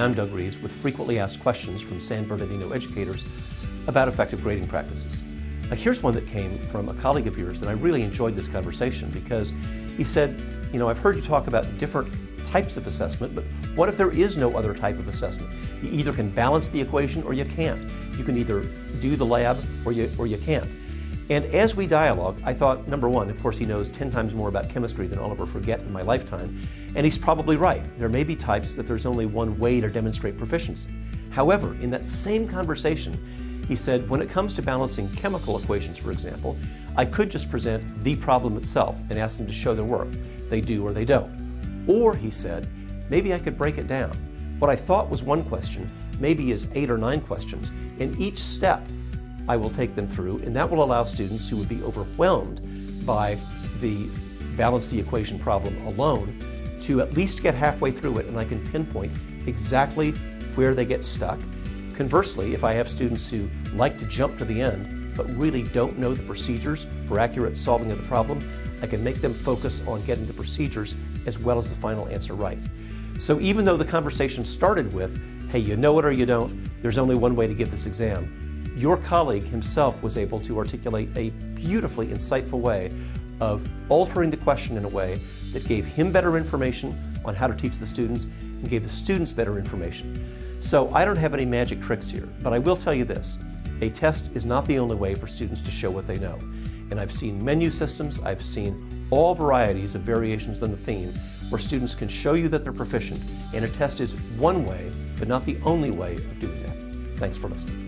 I'm Doug Reeves with frequently asked questions from San Bernardino educators about effective grading practices. Here's one that came from a colleague of yours, and I really enjoyed this conversation because he said, I've heard you talk about different types of assessment, but what if there is no other type of assessment? You either can balance the equation or you can't. You can either do the lab or you can't. And as we dialogue, I thought, number one, of course he knows 10 times more about chemistry than I'll ever forget in my lifetime, and he's probably right. There may be types that there's only one way to demonstrate proficiency. However, in that same conversation, he said, when it comes to balancing chemical equations, for example, I could just present the problem itself and ask them to show their work. They do or they don't. Or, he said, maybe I could break it down. What I thought was one question maybe is 8 or 9 questions, and each step I will take them through, and that will allow students who would be overwhelmed by the balance the equation problem alone to at least get halfway through it, and I can pinpoint exactly where they get stuck. Conversely, if I have students who like to jump to the end but really don't know the procedures for accurate solving of the problem, I can make them focus on getting the procedures as well as the final answer right. So even though the conversation started with, hey, you know it or you don't, there's only one way to give this exam, your colleague himself was able to articulate a beautifully insightful way of altering the question in a way that gave him better information on how to teach the students and gave the students better information. So I don't have any magic tricks here, but I will tell you this. A test is not the only way for students to show what they know. And I've seen menu systems, I've seen all varieties of variations on the theme where students can show you that they're proficient, and a test is one way, but not the only way of doing that. Thanks for listening.